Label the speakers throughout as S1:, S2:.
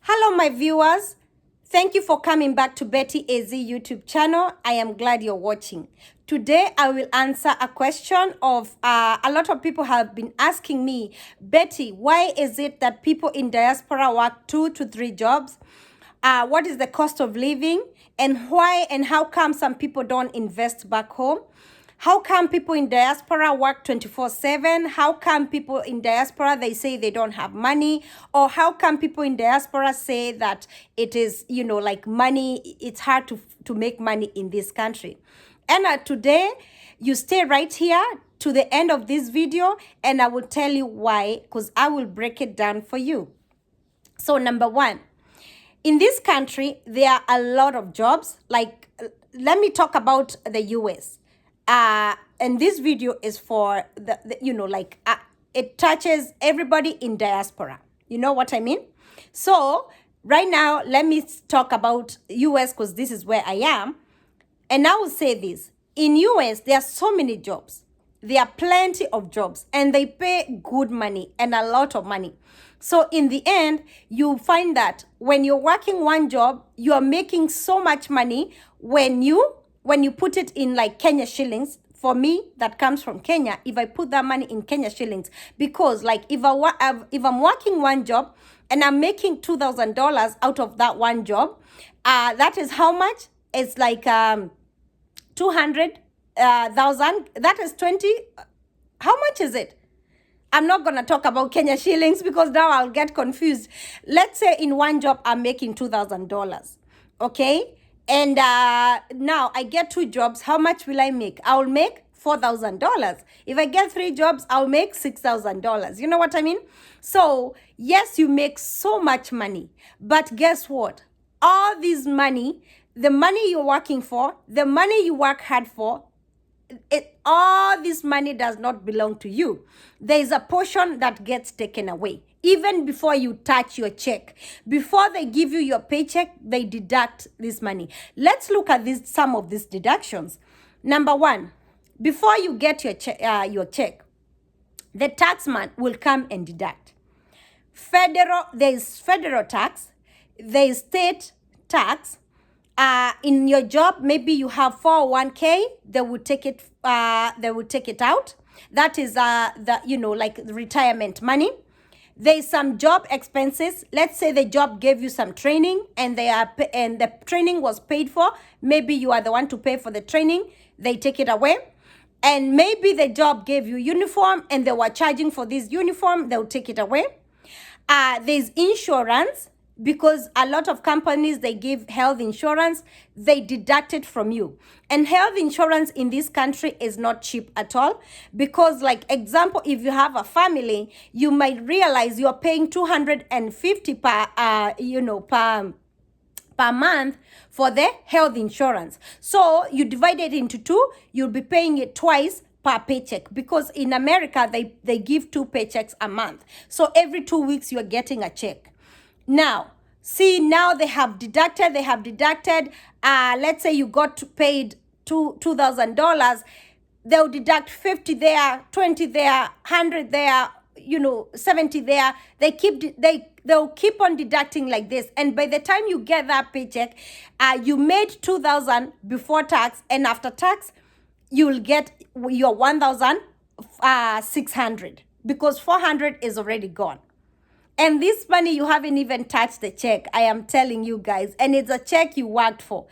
S1: Hello, my viewers. Thank you for coming back to Betty AZ YouTube channel. I am glad you're watching. Today, I will answer a question of a lot of people have been asking me, Betty, why is it that people in diaspora work 2 to 3 jobs? What is the cost of living? And why and how come some people don't invest back home? How come people in diaspora work 24/7? How come people in diaspora, they say they don't have money? Or how come people in diaspora say that it is, like money, it's hard to make money in this country? And today, you stay right here to the end of this video and I will tell you why, because I will break it down for you. So number one, in this country, there are a lot of jobs. Like, let me talk about the US. And this video is for it touches everybody in diaspora. You know what I mean? So right now, let me talk about US because this is where I am. And I will say this. In US, there are so many jobs. There are plenty of jobs and they pay good money and a lot of money. So in the end, you find that when you're working one job, you are making so much money when you put it in like Kenya shillings. For me, that comes from Kenya, if I put that money in Kenya shillings, because like if I'm working one job and I'm making $2,000 out of that one job, that is how much? It's like 200,000. That is 20. How much is it? I'm not going to talk about Kenya shillings because now I'll get confused. Let's say in one job, I'm making $2,000. Okay? And now I get 2 jobs. How much will I make? I will make $4,000. If I get 3 jobs, I'll make $6,000. You know what I mean? So yes, you make so much money. But guess what? All this money, the money you're working for, the money you work hard for, all this money does not belong to you. There is a portion that gets taken away. Even before you touch your check, before they give you your paycheck, they deduct this money. Let's look at some of these deductions. Number one, before you get your check, the taxman will come and deduct. There is federal tax, there is state tax. In your job, maybe you have 401k, they will take it out. That is like the retirement money. There's some job expenses. Let's say the job gave you some training and the training was paid for. Maybe you are the one to pay for the training. They take it away. And maybe the job gave you uniform and they were charging for this uniform. They'll take it away. There's insurance. Because a lot of companies, they give health insurance, they deduct it from you. And health insurance in this country is not cheap at all. Because like example, if you have a family, you might realize you're paying $250 per month for the health insurance. So you divide it into 2, you'll be paying it twice per paycheck, because in America, they give 2 paychecks a month. So every 2 weeks, you're getting a check. Now, see, now they have deducted, let's say you got paid $2,000, they'll deduct 50 there, 20 there, 100 there, 70 there. They'll keep on deducting like this. And by the time you get that paycheck, you made $2,000 before tax, and after tax, you'll get your $1,600 because $400 is already gone. And this money, you haven't even touched the check. I am telling you guys. And it's a check you worked for.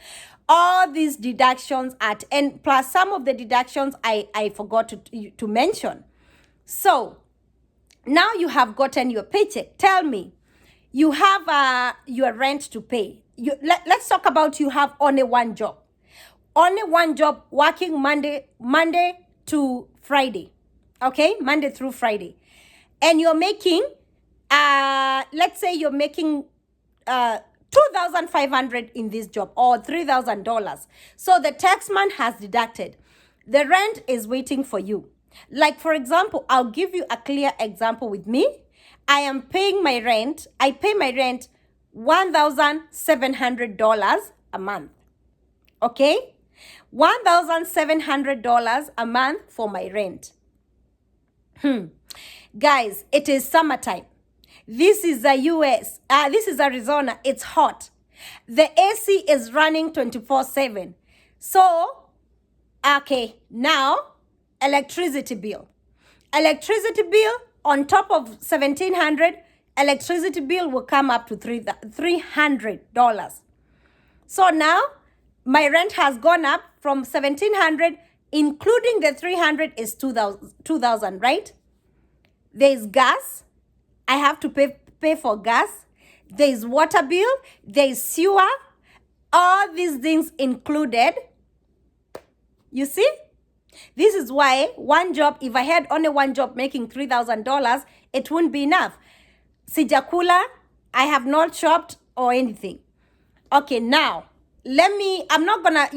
S1: All these deductions and plus some of the deductions I forgot to mention. So now you have gotten your paycheck. Tell me, you have your rent to pay. Let's talk about you have only one job. Only one job, working Monday to Friday. Okay? Monday through Friday. And you're making... let's say you're making $2,500 in this job or $3,000. So the taxman has deducted. The rent is waiting for you. Like, for example, I'll give you a clear example with me. I am paying my rent. I pay my rent $1,700 a month. Okay? $1,700 a month for my rent. Guys, it is summertime. This is the US. This is Arizona. It's hot. The AC is running 24/7. So, okay, now electricity bill. Electricity bill on top of 1,700, electricity bill will come up to $300. So now my rent has gone up from 1,700, including the 300 is 2,000, right? There's gas. I have to pay for gas. There's water bill. There's sewer. All these things included. You see? This is why one job, if I had only one job making $3,000, it wouldn't be enough. Sijakula, I have not shopped or anything. Okay, now, I'm not gonna,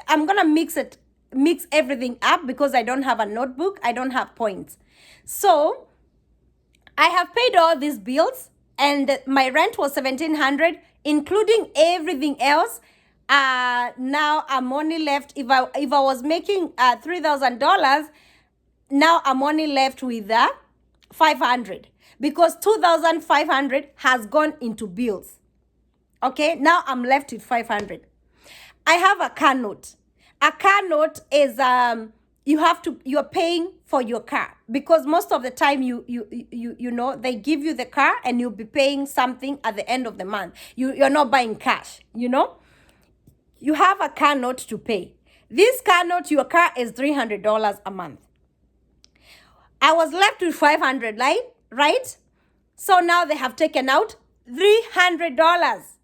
S1: I'm gonna mix everything up because I don't have a notebook. I don't have points. So, I have paid all these bills and my rent was 1,700, including everything else. Now I'm only left, if I was making $3,000, now I'm only left with 500 because 2,500 has gone into bills. Okay, now I'm left with 500. I have a car note. A car note is you're paying for your car because most of the time you know they give you the car and you'll be paying something at the end of the month. You're not buying cash, You have a car note to pay. This car note, your car is $300 a month. I was left with 500, right? So now they have taken out $300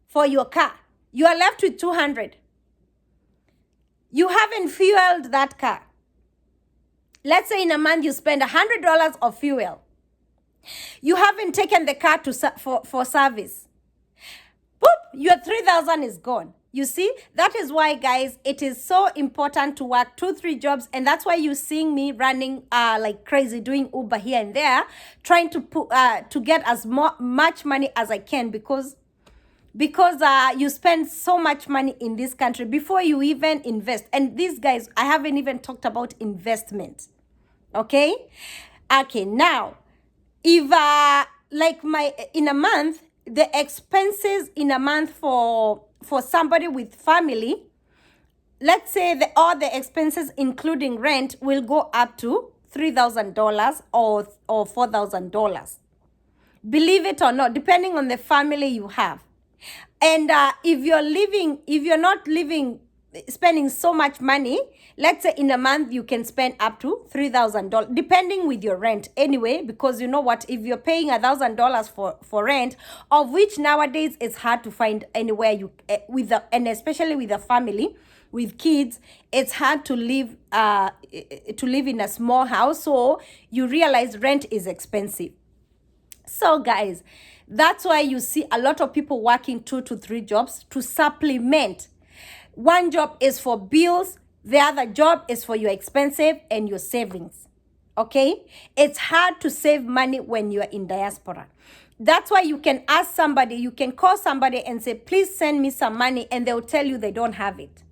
S1: for your car. You are left with 200. You haven't fueled that car. Let's say in a month you spend $100 of fuel. You haven't taken the car for service. Boop, your 3,000 is gone. You see, that is why, guys, it is so important to work 2-3 jobs, and that's why you're seeing me running like crazy, doing Uber here and there, trying to get as much money as I can because you spend so much money in this country before you even invest. And these guys, I haven't even talked about investment. Okay, now if in a month, the expenses in a month for somebody with family, let's say all the expenses including rent will go up to $3,000 or $4,000. Believe it or not, depending on the family you have. And if you're not spending so much money, let's say in a month you can spend up to $3,000, depending with your rent anyway, because you know what, if you're paying $1,000 for rent, of which nowadays it's hard to find anywhere and especially with a family with kids, it's hard to live in a small house, so you realize rent is expensive. So guys, that's why you see a lot of people working 2 to 3 jobs to supplement. One job is for bills. The other job is for your expenses and your savings. Okay? It's hard to save money when you're in diaspora. That's why you can ask somebody, you can call somebody and say, please send me some money, and they'll tell you they don't have it.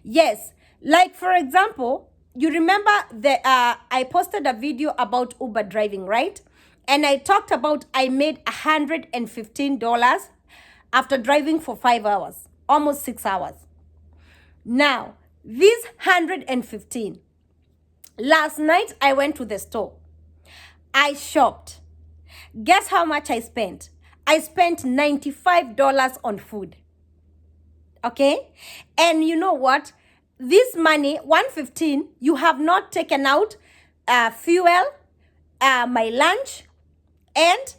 S1: Yes. Like, for example, you remember I posted a video about Uber driving, right? And I talked about I made $115 after driving for 5 hours, almost 6 hours. Now, this 115, last night I went to the store. I shopped. Guess how much I spent? I spent $95 on food. Okay? And you know what? This money, 115, you have not taken out fuel, my lunch, and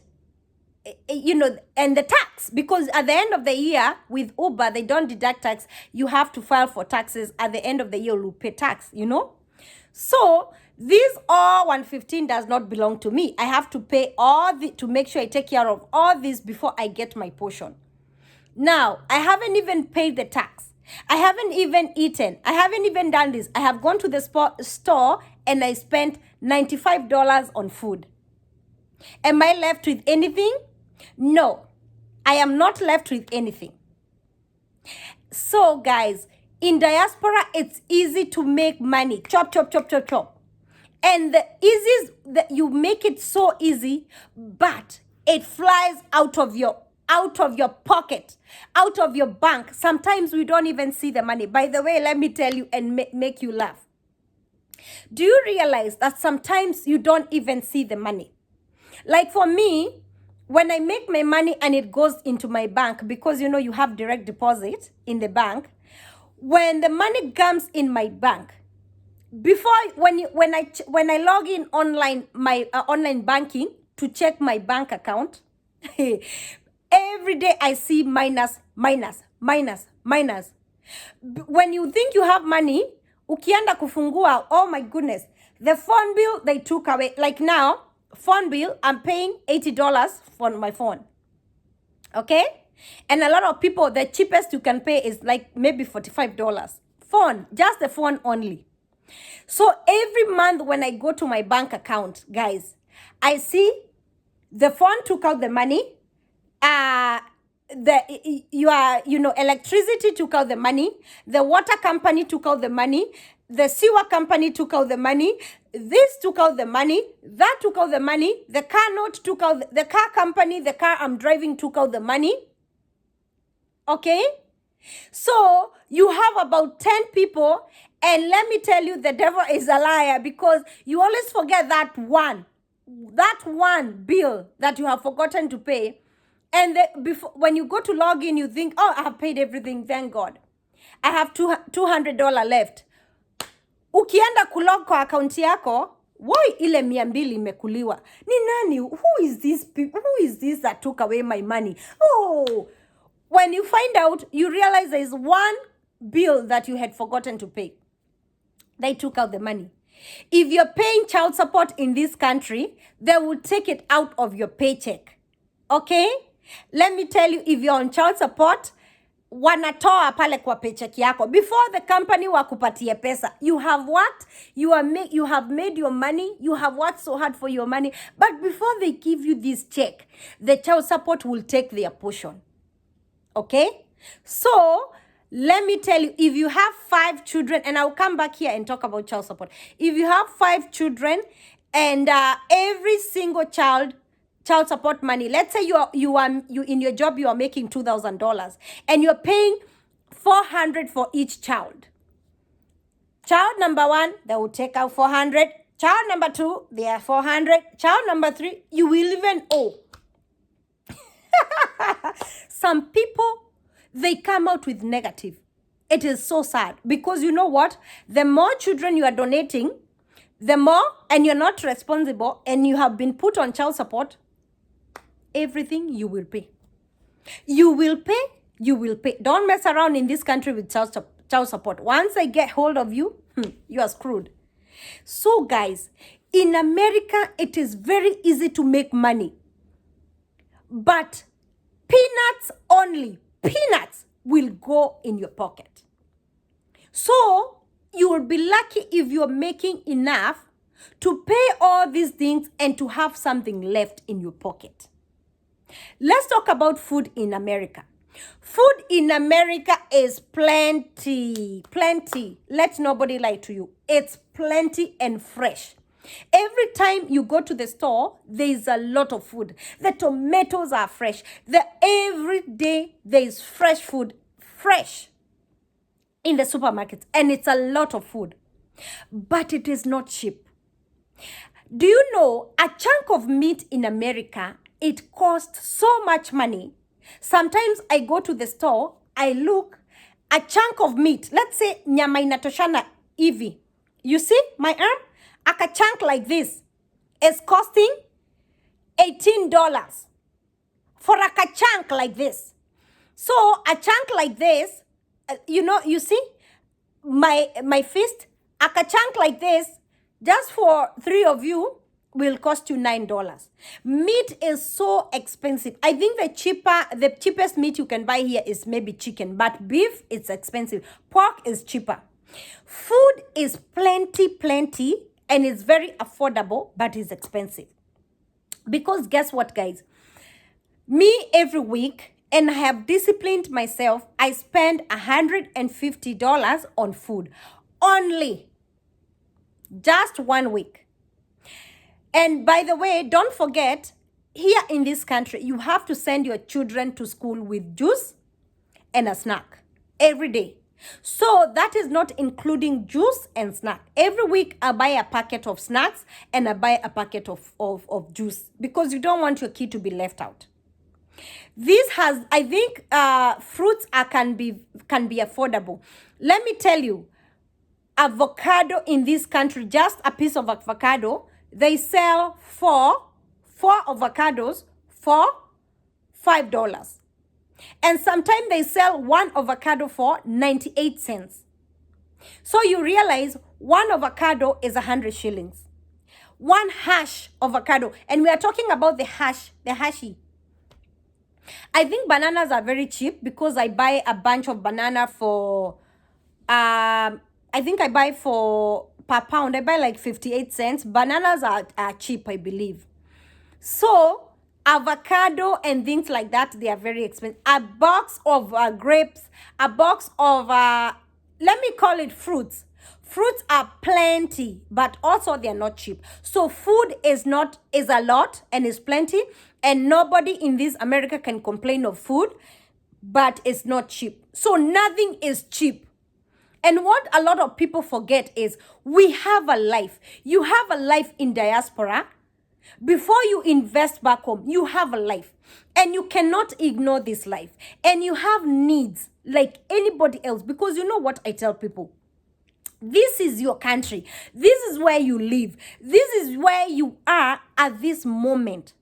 S1: and the tax, because at the end of the year with Uber, they don't deduct tax. You have to file for taxes at the end of the year. You pay tax, So this all 115 does not belong to me. I have to pay to make sure I take care of all this before I get my portion. Now, I haven't even paid the tax. I haven't even eaten. I haven't even done this. I have gone to the store and I spent $95 on food. Am I left with anything? No, I am not left with anything. So guys, in diaspora, it's easy to make money. Chop, chop, chop, chop, chop. And the easiest that you make it so easy, but it flies out of your pocket, out of your bank. Sometimes we don't even see the money. By the way, let me tell you and make you laugh. Do you realize that sometimes you don't even see the money? Like for me, when I make my money and it goes into my bank, because you know you have direct deposit in the bank, when the money comes in my bank, before when I log in online, my online banking to check my bank account, every day I see minus, minus, minus, minus. When you think you have money, ukienda kufungua, oh my goodness, the phone bill they took away. Like now, phone bill, I'm paying $80 for my phone. Okay? And a lot of people, the cheapest you can pay is like maybe $45. Phone, just the phone only. So every month when I go to my bank account, guys, I see the phone took out the money. Electricity took out the money. The water company took out the money. The sewer company took out the money. This took out the money. That took out the money. The car note took out the car company. The car I'm driving took out the money. Okay? So you have about 10 people, and let me tell you, the devil is a liar, because you always forget that one bill that you have forgotten to pay. And when you go to log in, you think, oh, I have paid everything, thank God. I have $200 left. Ukienda kulog kwa account yako, why ile 200 imekuliwa? Ni nani? Who is this that took away my money? Oh, when you find out, you realize there is one bill that you had forgotten to pay. They took out the money. If you're paying child support in this country, they will take it out of your paycheck. Okay? Let me tell you, if you're on child support, wanatoa pale kwa paycheck yako. Before the company wakupatie pesa, you have what? You have made your money. You have worked so hard for your money. But before they give you this check, the child support will take their portion. Okay? So, let me tell you, if you have 5 children, and I'll come back here and talk about child support. If you have 5 children and every single child support money, let's say you in your job you are making $2,000 and you're paying $400 for each child. Child number 1, they will take out $400. Child number 2, they are $400. Child number 3, you will even owe. Some people, they come out with negative. It is so sad, because you know what? The more children you are donating, the more, and you're not responsible, and you have been put on child support, everything you will pay. You will pay, you will pay. Don't mess around in this country with child support. Once they get hold of you, you are screwed. So guys, in America, it is very easy to make money. But peanuts only, peanuts will go in your pocket. So you will be lucky if you're making enough to pay all these things and to have something left in your pocket. Let's talk about food in America. Food in America is plenty, plenty. Let nobody lie to you. It's plenty and fresh. Every time you go to the store, there is a lot of food. The tomatoes are fresh. Every day there is fresh food, fresh in the supermarkets, and it's a lot of food. But it is not cheap. Do you know a chunk of meat in America, it costs so much money? Sometimes I go to the store, I look, a chunk of meat, let's say nyama inatoshana hivi. You see my arm? A chunk like this is costing $18 for a chunk like this. So a chunk like this, you see my fist, a chunk like this, just for 3 of you, will cost you $9. Meat is so expensive. I think the cheapest meat you can buy here is maybe chicken, but beef, it's expensive. Pork is cheaper. Food is plenty, and it's very affordable, but it's expensive. Because guess what, guys? Me, every week, and I have disciplined myself, I spend $150 on food. Only. Just 1 week. And by the way, don't forget, here in this country, you have to send your children to school with juice and a snack every day. So that is not including juice and snack. Every week, I buy a packet of snacks and I buy a packet of juice because you don't want your kid to be left out. This has, I think, fruits can be affordable. Let me tell you, avocado in this country, just a piece of avocado, they sell four avocados for $5. And sometimes they sell one avocado for 98 cents. So you realize one avocado is 100 shillings. One hash avocado. And we are talking about the hashy. I think bananas are very cheap because I buy a bunch of banana for, I think I buy for, per pound, I buy like 58 cents. Bananas are cheap, I believe. So, avocado and things like that, they are very expensive. A box of grapes, a box of, let me call it fruits. Fruits are plenty, but also they are not cheap. So food is a lot and is plenty, and nobody in this America can complain of food, but it's not cheap. So nothing is cheap. And what a lot of people forget is we have a life. You have a life in diaspora. Before you invest back home, you have a life. And you cannot ignore this life. And you have needs like anybody else. Because you know what I tell people? This is your country. This is where you live. This is where you are at this moment.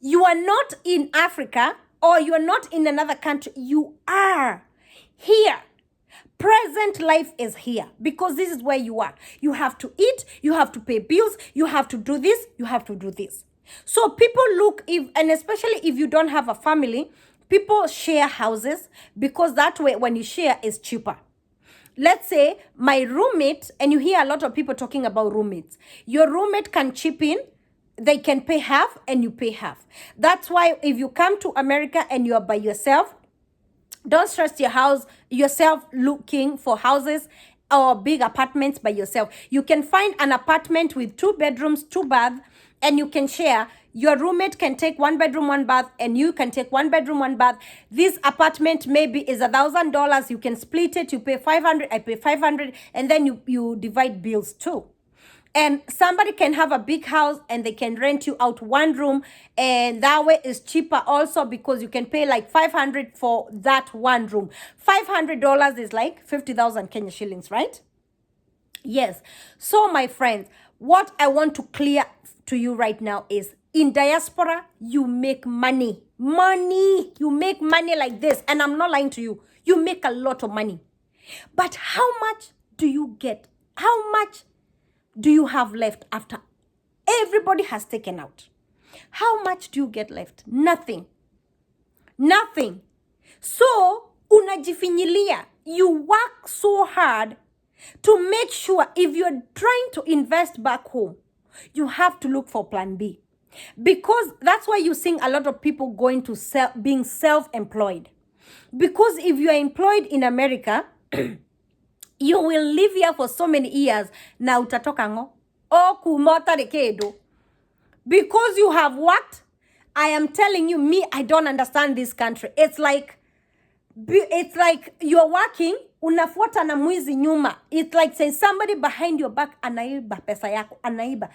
S1: You are not in Africa or you are not in another country. You are here. Present life is here because this is where you are. You have to eat, you have to pay bills, you have to do this, you have to do this. So people look, and especially if you don't have a family, people share houses because that way when you share is cheaper. Let's say my roommate, and you hear a lot of people talking about roommates. Your roommate can chip in, they can pay half and you pay half. That's why if you come to America and you are by yourself, don't stress yourself looking for houses or big apartments by yourself. You can find an apartment with 2 bedrooms, 2 baths, and you can share. Your roommate can take 1 bedroom, 1 bath, and you can take 1 bedroom, 1 bath. This apartment maybe is $1,000. You can split it. You pay $500. I pay $500, and then you divide bills too. And somebody can have a big house and they can rent you out 1 room, and that way is cheaper also because you can pay like $500 for that 1 room. $500 is like 50,000 Kenya shillings, right? Yes. So my friends, what I want to clear to you right now is in diaspora, you make money. You make money like this. And I'm not lying to you. You make a lot of money. But how much do you get? How much do you have left after everybody has taken out? How much do you get left? Nothing. So, unajifinyilia. You work so hard to make sure if you're trying to invest back home, you have to look for plan B. Because that's why you see a lot of people going to being self-employed. Because if you are employed in America, you will live here for so many years. Na utatoka ngo. O kumota rekedo. Because you have worked, I am telling you, I don't understand this country. It's like you're working, unafuata na mwizi nyuma. It's like saying somebody behind your back anaiba pesa yako, anaiba.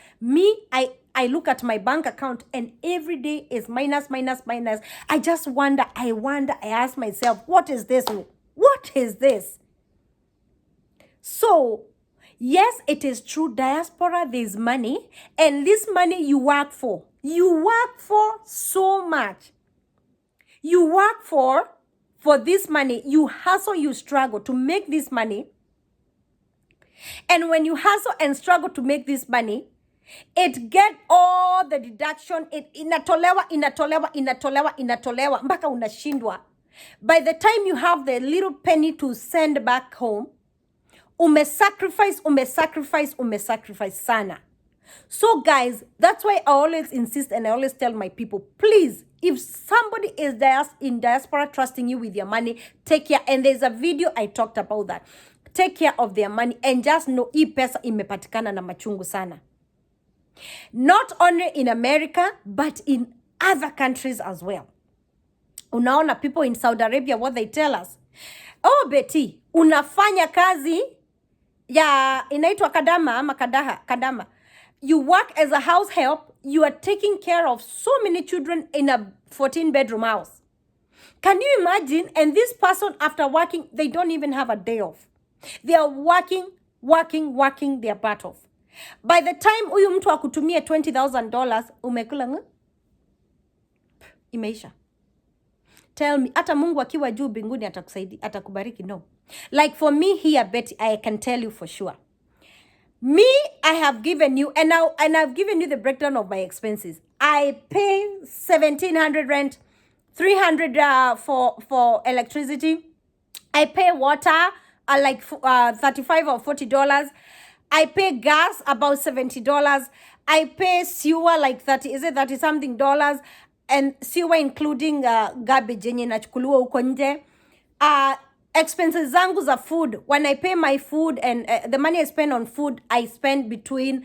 S1: I look at my bank account and every day is minus. I just wonder, I ask myself, what is this? What is this? So, yes, it is true, diaspora, there's money, and this money you work for. You work for so much. You work for this money. You hustle, you struggle to make this money. And when you hustle and struggle to make this money, it get all the deduction. It inatolewa, mpaka unashindwa. By the time you have the little penny to send back home, sacrifice sana. So guys, that's why I always insist and I always tell my people, please, if somebody is in diaspora trusting you with your money, take care. And there's a video I talked about that. Take care of their money and just know hii pesa imepatikana na machungu sana. Not only in America, but in other countries as well. Unaona people in Saudi Arabia, what they tell us. Oh, Betty, unafanya kazi ya inaitwa kadama ama kadama. You work as a house help. You are taking care of so many children in a 14-bedroom house. Can you imagine? And this person, after working, they don't even have a day off. They are working their butt off. By the time huyu mtu akutumie $20,000, umekula ngu? Imeisha. Tell me, hata Mungu akiwa juu binguni atakubariki? No. Like for me here, Betty, I can tell you for sure. Me, I have given you, and I've given you the breakdown of my expenses. I pay 1,700 rent, 300 for electricity. I pay water like $35 or $40. I pay gas about $70. I pay sewer like 30 something dollars, and sewer including garbage yenye nachukuliwa huko nje. Expenses zangu za food, when I pay my food and the money I spend on food, I spend between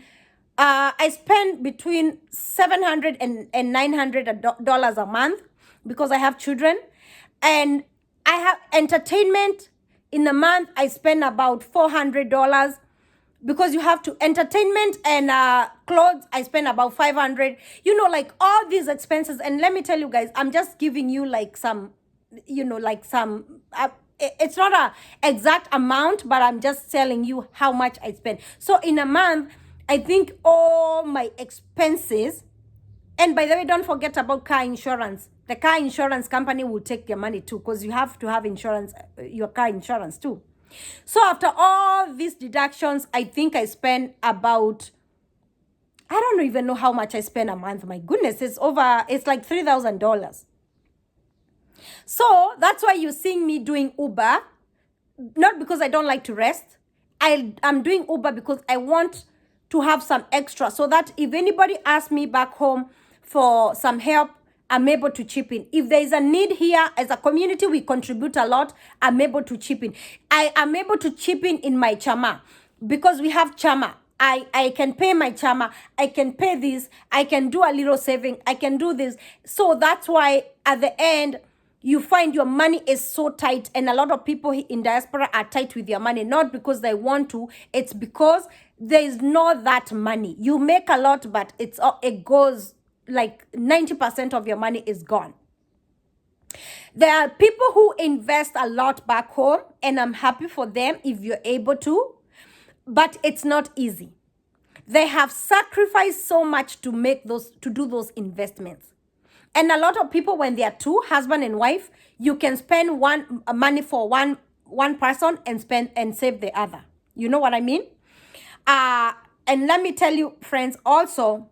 S1: $700 and $900 a month because I have children. And I have entertainment. In a month, I spend about $400 because you have to entertainment and clothes. I spend about $500. You know, like all these expenses. And let me tell you guys, I'm just giving you like some, you know, like some. It's not a exact amount, but I'm just telling you how much I spend. So in a month, I think all my expenses. And by the way, don't forget about car insurance. The car insurance company will take your money too, because you have to have insurance, your car insurance too. So after all these deductions, I think I spend about, I don't even know how much I spend a month. My goodness, it's like $3,000. So that's why you're seeing me doing Uber. Not because I don't like to rest. I'm doing Uber because I want to have some extra, so that if anybody asks me back home for some help, I'm able to chip in. If there is a need here, as a community, we contribute a lot. I'm able to chip in. I am able to chip in my chama because we have chama. I can pay my chama. I can pay this. I can do a little saving. I can do this. So that's why at the end, you find your money is so tight. And a lot of people in diaspora are tight with your money. Not because they want to. It's because there is not that money. You make a lot, but it goes like 90% of your money is gone. There are people who invest a lot back home, and I'm happy for them if you're able to, but it's not easy. They have sacrificed so much to do those investments. And a lot of people, when they are two, husband and wife, you can spend money for one person and save the other. You know what I mean? And let me tell you, friends, also,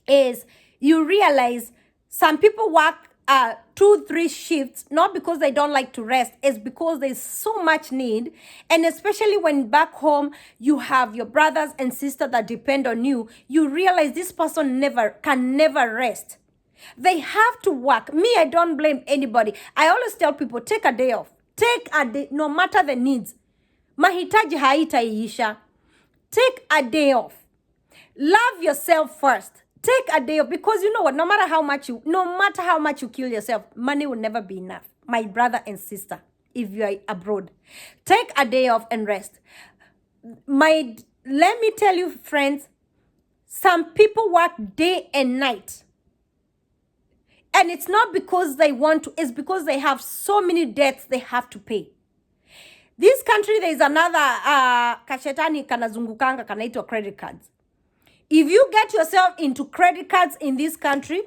S1: is you realize some people work 2-3 shifts, not because they don't like to rest, it's because there's so much need. And especially when back home, you have your brothers and sisters that depend on you, you realize this person can never rest. They have to work. Me, I don't blame anybody. I always tell people, take a day off. Take a day, no matter the needs. Mahitaji haitaiisha. Take a day off. Love yourself first. Take a day off, because you know what? No matter how much you kill yourself, money will never be enough. My brother and sister, if you are abroad, take a day off and rest. Let me tell you, friends, some people work day and night. And it's not because they want to, it's because they have so many debts they have to pay. This country, there is another kashetani kanazungukanga kanaitwa credit cards. If you get yourself into credit cards in this country,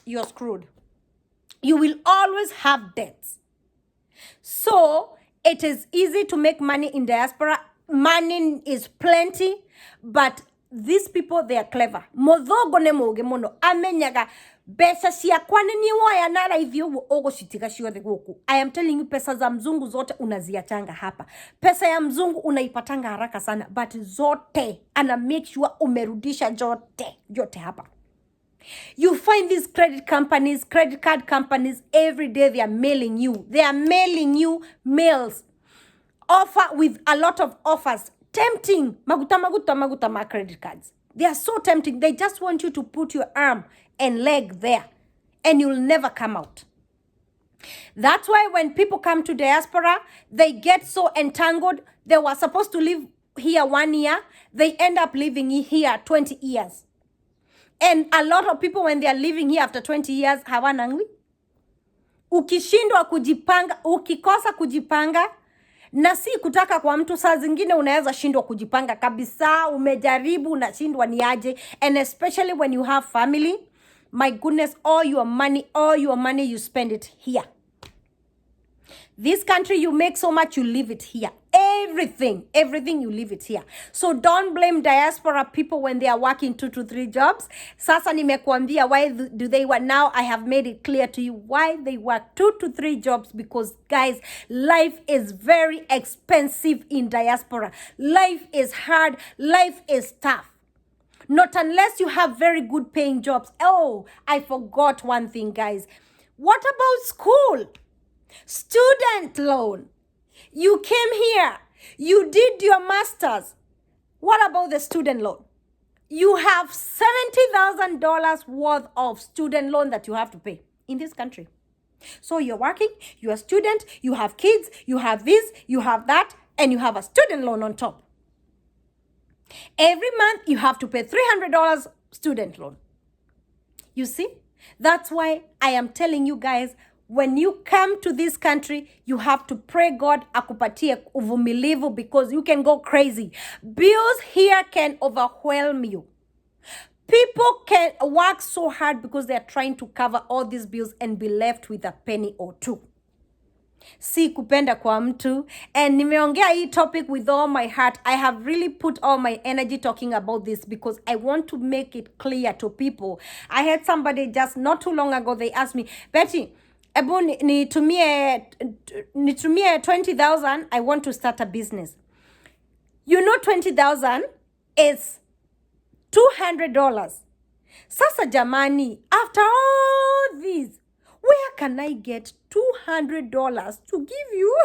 S1: you're screwed. You will always have debts. So it is easy to make money in diaspora. Money is plenty, but these people, they are clever. Modhogo ne moge mono amenyaga besa siya kwane niwa ya nara hivyo ogo shitika shiwa de goku. I am telling you, pesa za mzungu zote unaziachanga hapa. Pesa ya mzungu unaipatanga haraka sana, but zote ana make sure umerudisha jote hapa. You find these credit card companies, every day they are mailing you mails. Offer with a lot of offers. Tempting. Maguta ma credit cards. They are so tempting. They just want you to put your arm and leg there, and you'll never come out. That's why when people come to diaspora, they get so entangled. They were supposed to live here 1 year. They end up living here 20 years. And a lot of people, when they are living here after 20 years, hawanangwi. Ukishindwa kujipanga, ukikosa kujipanga, na si kutaka kwa mtu, saa zingine unaweza shindwa kujipanga kabisa, umejaribu, unashindwa ni aje. And especially when you have family, my goodness, all your money, you spend it here. This country, you make so much, you leave it here. Everything, you leave it here. So don't blame diaspora people when they are working 2 to 3 jobs. Sasa nimekuambia why do they work. Now I have made it clear to you why they work 2 to 3 jobs. Because guys, life is very expensive in diaspora. Life is hard. Life is tough. Not unless you have very good paying jobs. Oh, I forgot one thing, guys. What about school? Student loan. You came here. You did your master's. What about the student loan? You have $70,000 worth of student loan that you have to pay in this country. So you're working, you're a student, you have kids, you have this, you have that, and you have a student loan on top. Every month you have to pay $300 student loan. You see? That's why I am telling you guys, when you come to this country, you have to pray God akupatie uvumilivu, because you can go crazy. Bills here can overwhelm you. People can work so hard because they are trying to cover all these bills and be left with a penny or two. Si kupenda kwa mtu. And nimeongea hii topic with all my heart. I have really put all my energy talking about this because I want to make it clear to people. I had somebody just not too long ago, they asked me, Betty, ebu nitumie 20,000, I want to start a business. You know 20,000 is $200. Sasa jamani, after all this, where can I get $200 to give you?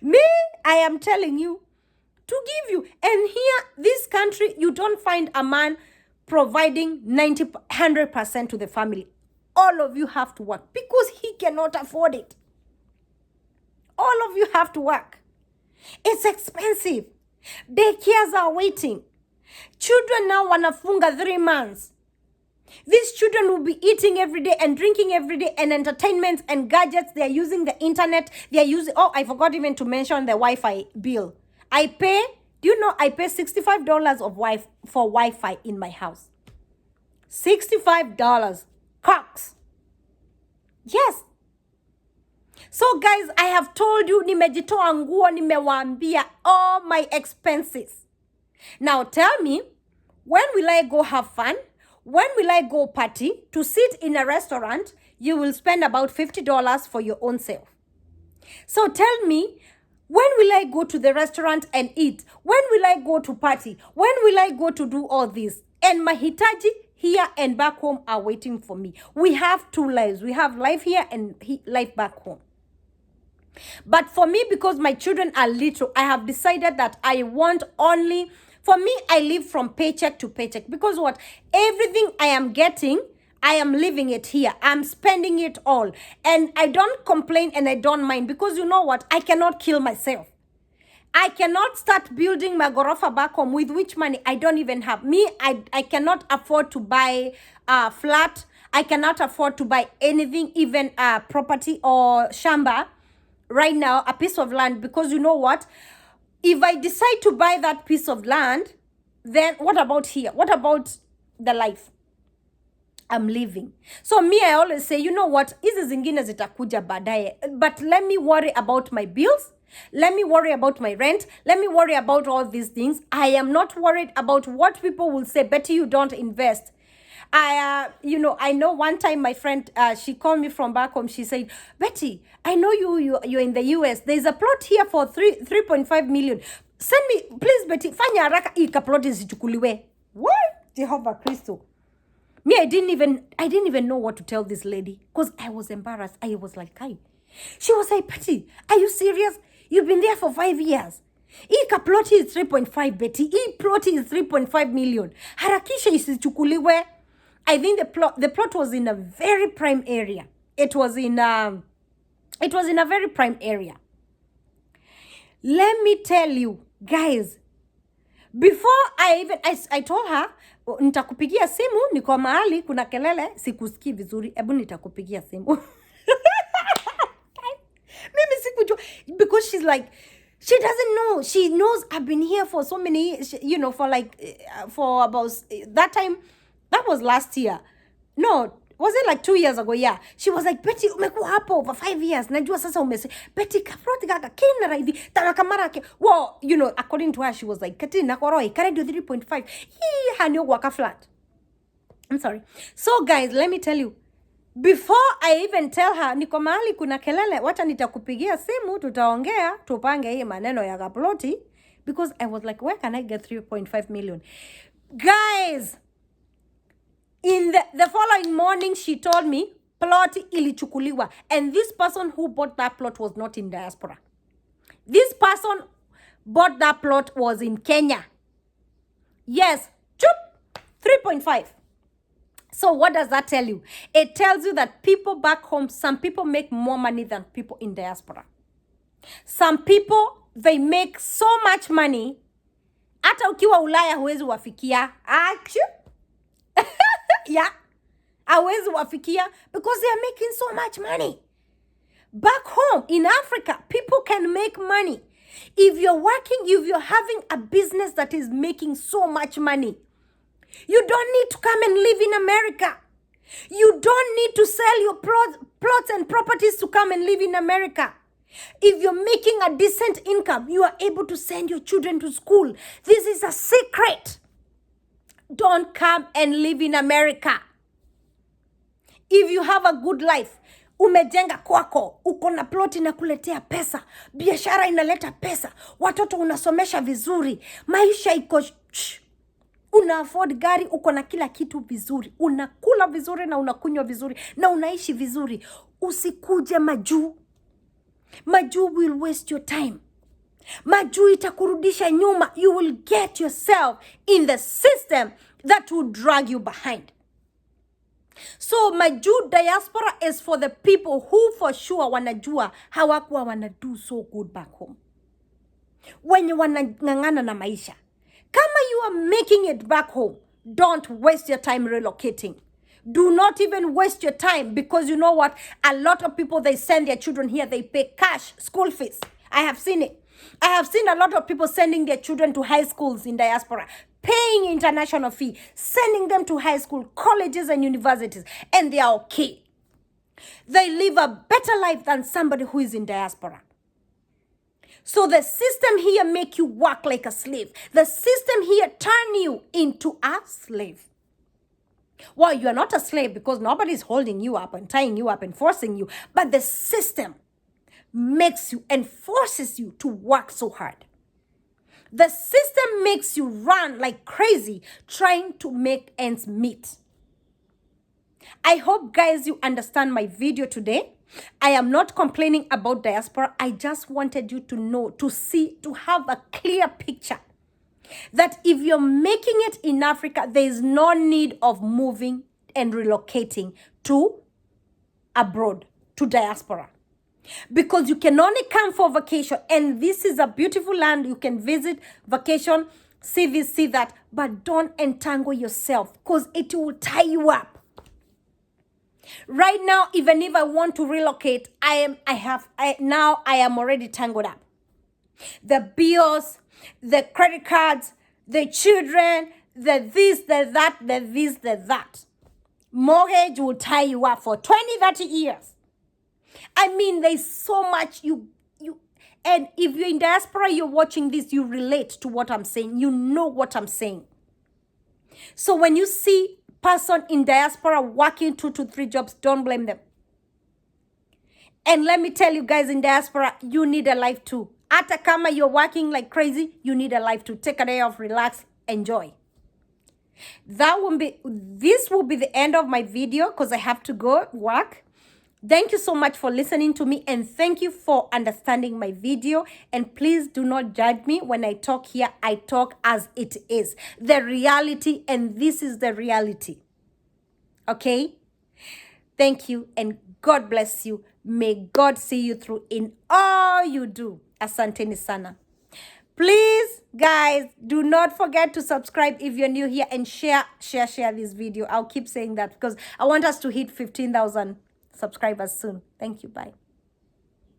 S1: Me, I am telling you, to give you. And here, this country, you don't find a man providing 100% to the family. All of you have to work because he cannot afford it. All of you have to work. It's expensive. Daycares are waiting. Children now wanafunga 3 months. These children will be eating every day and drinking every day and entertainment and gadgets. They are using the internet. They are using, oh, I forgot even to mention the Wi-Fi bill. I pay, do you know, I pay $65 for Wi-Fi in my house. $65. Cox. Yes. So guys, I have told you, nimejitoa nguo, nimewaambia all my expenses. Now tell me, when will I go have fun? When will I go party? To sit in a restaurant, you will spend about $50 for your own self. So tell me, when will I go to the restaurant and eat? When will I go to party? When will I go to do all this? And mahitaji here and back home are waiting for me. We have 2 lives. We have life here and life back home. But for me, because my children are little, I have decided that I want only... For me, I live from paycheck to paycheck. Because what? Everything I am getting, I am living it here. I'm spending it all. And I don't complain and I don't mind. Because you know what? I cannot kill myself. I cannot start building my gorofa back home with which money I don't even have. Me, I cannot afford to buy a flat. I cannot afford to buy anything, even a property or shamba. Right now, a piece of land. Because you know what? If I decide to buy that piece of land, then what about here? What about the life I'm living? So me, I always say, you know what? Hizi zingine zitakuja baadaye. But let me worry about my bills. Let me worry about my rent. Let me worry about all these things. I am not worried about what people will say. Betty, you don't invest. I know one time my friend, she called me from back home. She said, Betty, I know you're in the US. There's a plot here for 3.5 million. Send me, please, Betty. Fanya haraka ika plot isichukuliwe. What? Jehovah Christo. Me, I didn't even know what to tell this lady because I was embarrassed. I was like, hi. She was like, Betty, are you serious? You've been there for 5 years. Hii kaploti is 3.5 Betty. Hii ploti is 3.5 million. Harakisha isichukuliwe. I think the plot was in a very prime area. It was in a very prime area. Let me tell you, guys, before I told her, nitakupigia simu, niko mahali, kuna kelele, sikusikii vizuri, ebu nitakupigia simu. Mimi sikujua, because she's like, she doesn't know. She knows I've been here for so many years, you know, for about that time. That was last year. No, was it like 2 years ago? Yeah. She was like, Betty, umekuwa hapo over 5 years. Najua sasa Betty, kaproti kaka, kina hivi, tanakamara ke. Well, you know, according to her, she was like, Kati, nakoroi, can I do 3.5? Hii, hanyo waka flat. I'm sorry. So, guys, let me tell you, before I even tell her, niko mahali kuna kelele, wacha nitakupigia simu, tutaongea, tupange hii maneno ya kaploti, because I was like, where can I get 3.5 million? Guys, in the following morning, she told me, plot ilichukuliwa. And this person who bought that plot was not in diaspora. This person bought that plot was in Kenya. Yes, 3.5. So what does that tell you? It tells you that people back home, some people make more money than people in diaspora. Some people, they make so much money, hata ukiwa Ulaya huwezi wafikia. Yeah, hawezi wafikia, because they are making so much money. Back home in Africa, people can make money. If you're working, if you're having a business that is making so much money, you don't need to come and live in America. You don't need to sell your plots and properties to come and live in America. If you're making a decent income, you are able to send your children to school. This is a secret. Don't come and live in America. If you have a good life, umejenga kwako, uko na plot inakuletea pesa, biashara inaleta pesa, watoto unasomesha vizuri, maisha iko una afford gari, uko na kila kitu vizuri, unakula vizuri na unakunywa vizuri na unaishi vizuri, usikuje majuu. Majuu will waste your time. Majuu itakurudisha nyuma. You will get yourself in the system that will drag you behind. So majuu diaspora is for the people who for sure wanajua hawakuwa wanadu so good back home. Wenye wanangangana na maisha. Kama you are making it back home, don't waste your time relocating. Do not even waste your time, because you know what? A lot of people, they send their children here, they pay cash, school fees. I have seen it. I have seen a lot of people sending their children to high schools in diaspora, paying international fee, sending them to high school, colleges and universities, and they are okay. They live a better life than somebody who is in diaspora. So the system here make you work like a slave. The system here turn you into a slave. Well, you are not a slave because nobody is holding you up and tying you up and forcing you. But the system makes you and forces you to work so hard. The system makes you run like crazy trying to make ends meet. I hope, guys, you understand my video today. I am not complaining about diaspora. I just wanted you to know, to see, to have a clear picture that if you're making it in Africa, there is no need of moving and relocating to abroad, to diaspora. Because you can only come for vacation, and this is a beautiful land. You can visit, vacation, see this, see that, but don't entangle yourself, because it will tie you up. Right now, even if I want to relocate, I am already tangled up. The bills, the credit cards, the children, the this, the that, the this, the that. Mortgage will tie you up for 20, 30 years. I mean, there's so much and if you're in diaspora, you're watching this, you relate to what I'm saying. You know what I'm saying. So when you see person in diaspora working 2 to 3 jobs, don't blame them. And let me tell you guys, in diaspora, you need a life too. Ata kama you're working like crazy, you need a life too. Take a day off, relax, enjoy. This will be the end of my video because I have to go work. Thank you so much for listening to me, and thank you for understanding my video. And please do not judge me when I talk here. I talk as it is, the reality, and this is the reality. Okay? Thank you, and God bless you. May God see you through in all you do. Asanteni sana. Please, guys, do not forget to subscribe if you're new here, and share this video. I'll keep saying that because I want us to hit 15,000 subscribers soon. Thank you. Bye.